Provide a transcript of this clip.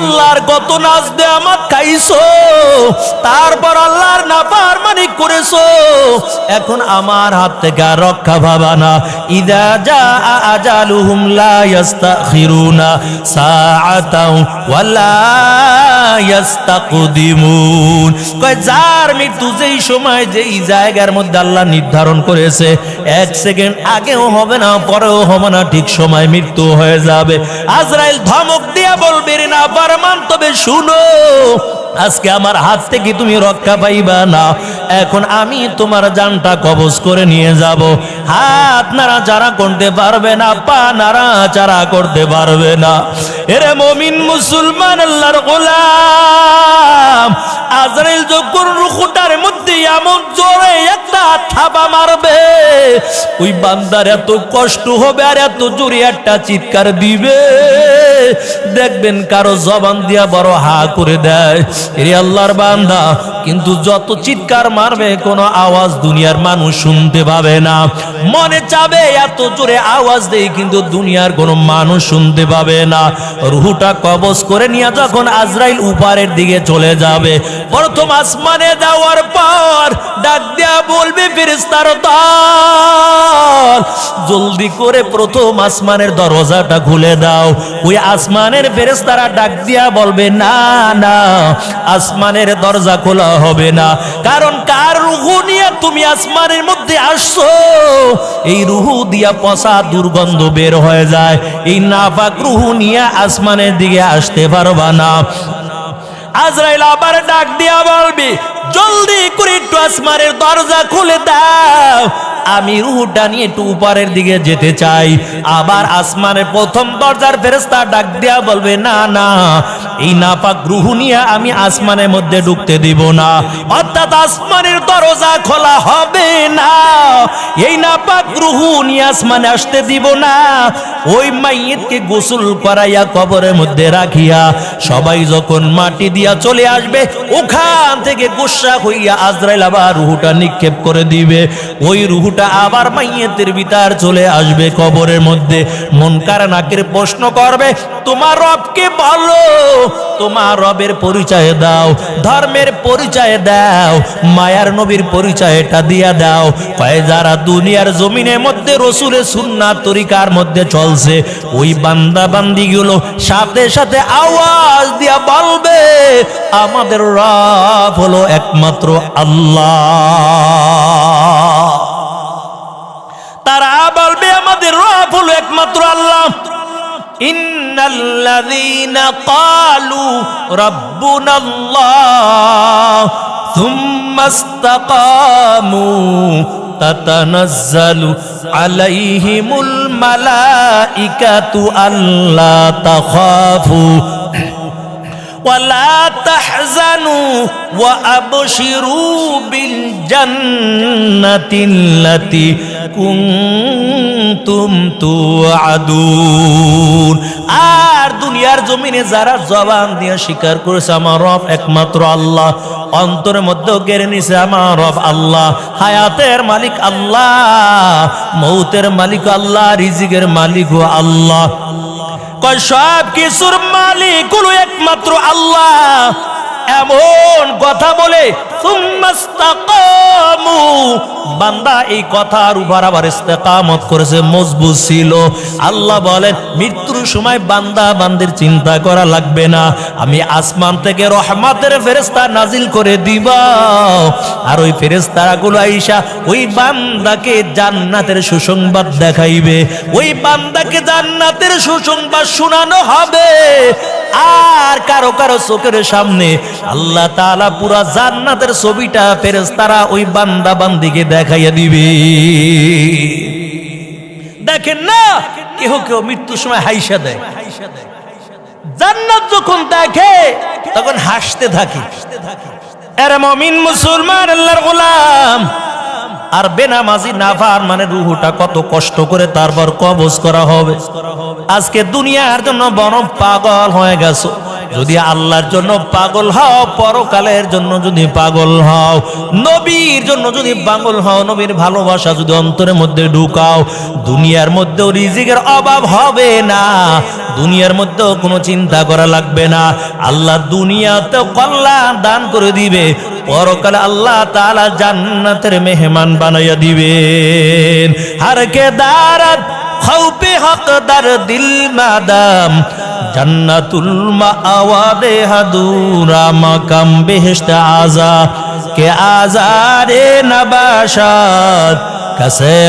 আল্লাহর কত নাজ নেয়ামত খাইছো, তারপর আল্লাহর নাফরমানি করেছো, এখন আমার হাত থেকে রক্ষা পাবা না। ইযা জাআ আজালুহুম লা ইস্তাখিরুনা সাআতাও ওয়ালা ইস্তাকদিমুন। কয় যার মৃত্যু যেই সময় যেই জায়গার মধ্যে আল্লাহ নির্ধারণ করেছে, এক সেকেন্ড আগেও হবে না, পরেও হবে না, ঠিক সময় মৃত্যু হয়ে যাবে। আজরাইল ধমক দিয়া বলবে, রে নাফরমান, তবে শুনো, আজকে আমার হাত থেকে তুমি রক্ষা পাইবা না, এখন আমি তোমার জানটা কবজ করে নিয়ে যাব। হাত নাড়াচাড়া করতে পারবে না, পা নাড়াচাড়া করতে পারবে না। এরে মুমিন মুসলমান আল্লাহর গোলাম, আজরাইল যখন রুহুটার মধ্যে এমন জোরে একটা থাবা মারবে, ওই বান্দার এত কষ্ট হবে আর এত জোরে একটা চিৎকার দিবে, দেখবেন কারো জবান দিয়া বড় হা করে দেয়। এরে আল্লাহর বান্দা, কিন্তু যত চিৎকার মারবে কোনো আওয়াজ দুনিয়ার মানুষ শুনতে পাবে না। মনে চাবে এত জোরে আওয়াজ দেই, কিন্তু দুনিয়ার কোনো মানুষ শুনতে পাবে না। রুহুটা কবজ করে নিয়ে যখন আজরাইল উপরের দিকে চলে যাবে, প্রথম আসমানে যাওয়ার পর ডাক দেয়া বলবে, ফেরেশতার দল, জলদি করে প্রথম আসমানের দরজাটা খুলে দাও। ওই আসমানের ফেরেশতারা ডাক দিয়া বলবে, না না, আসমানের দরজা খোলা হবে না, কারণ কার রুহু নিয়ে তুমি আসমানের মধ্যে আসছো, এই রুহু দিয়া পচা দুর্গন্ধ বের হয়ে যায়, এই নাপাক রুহু নিয়ে আসমানের দিকে আসতে পারবা না। আজরাইল আবার ডাক দিয়া বলবে, জলদি করে একটু আসমানের দরজা খুলে দাও, আমি রুহুটা নিয়ে একটু উপরের দিকে যেতে চাই। আবার আসমানের প্রথম দরজার ফেরেশতা ডাক দিয়া বলবে, না না, এই নাপাক রুহু নিয়ে আমি আসমানের মধ্যে ঢুকতে দিব না, অর্থাৎ আসমানের দরজা খোলা হবে না, এই নাপাক রুহু নিয়ে আসমানে আসতে দিব না। ওই মাইয়িতকে গোসল করাইয়া কবরের মধ্যে রাখিয়া সবাই যখন মাটি দিয়া চলে আসবে, ওখান থেকে গুসা হইয়া আজরাইল আবার রুহুটা নিক্ষেপ করে দিবে। ওই রুহুটা আবার মাইয়িতের ভিতর চলে আসবে কবরের মধ্যে। মুনকার নাকির প্রশ্ন করবে, তোমার রবকে বলো, তোমার রবের পরিচয় দাও, ধর্মের পরিচয় দাও, মায়ার নবীর পরিচয়টা দিয়া দাও। কয় যারা দুনিয়ার জমিনের মধ্যে রসুলের সুন্নাত তরিকার মধ্যে চলছে, ওই বান্দা বান্দিগুলো সাথে সাথে আওয়াজ দিয়া বলবে, আমাদের রব হলো একমাত্র আল্লাহ। তারা বলবে, আমাদের রব হলো একমাত্র আল্লাহ। ইন্নাল্লাযীনা ক্বালু রাব্বুনাল্লাহ সুম্মা ইসতাকামু তাতানাজ্জালু আলাইহিমুল মালাইকাতু আল্লা তাখাফু ولا تحزنوا وأبشروا بالجنة التي كنتم توعدون। আর দুনিয়ার জমিনে যারা জবান দিয়ে স্বীকার করেছে আমার রব একমাত্র আল্লাহ, অন্তরের মধ্যে গেড়ে নিছে আমার রব আল্লাহ, হায়াতের মালিক আল্লাহ, মৌতের মালিক আল্লাহ, রিজিকের মালিক আল্লাহ, সব কিছুর মালিক হলো একমাত্র আল্লাহ, এমন কথা বলে সুম্মাস্তাকামু, বান্দা এই কথার উপর আবার ইস্তেকামত করেছে, মজবুত ছিল। আল্লাহ বলেন, মৃত্যুর সময় বান্দা বান্দির চিন্তা করা লাগবে না, আমি আসমান থেকে রহমতের ফেরেশতা নাজিল করে দিব, আর ওই ফেরেশতাগুলো আইসা ওই বান্দাকে জান্নাতের সুসংবাদ দেখাইবে, ওই বান্দাকে জান্নাতের সুসংবাদ শোনানো হবে। আর কারো কারো চোখের সামনে আল্লাহ তাআলা পুরা জান্নাতের ছবিটা ফেরেশতারা ওই বান্দা বান্দিকে দেখাইয়া দিবে। দেখেন না, কেহ কেউ মৃত্যুর সময় হাইসা দেয়, জান্নাত যখন দেখে তখন হাসতে থাকে। এরে মুমিন মুসলমান আল্লাহর গোলাম, আর বেনামাজি নাফরমানের রূহটা কত কষ্ট করে তারপর কবজ করা হবে। আজকে দুনিয়ার জন্য বড় পাগল হয়ে গেছো, যদি আল্লাহর জন্য পাগল হও, পরকালের জন্য যদি পাগল হও, নবীর জন্য যদি পাগল হও, নবীর ভালোবাসা যদি অন্তরের মধ্যে ঢুকাও, দুনিয়ার মধ্যেও রিজিকের অভাব হবে না, দুনিয়ার মধ্যে কোনো চিন্তা করা লাগবে না। আল্লাহ দুনিয়াতে কল্যাণ দান করে দিবে, পরকালে আল্লাহ তাআলা জান্নাতের মেহমান বানাইয়া দিবেন। হার কে দারাত খৌফে হকদার দিল মাদাম, জান্নাতুল মাওয়াদে হাদুরা মাকাম বেহেশত আযা কে আজারে নবাশাত কাসে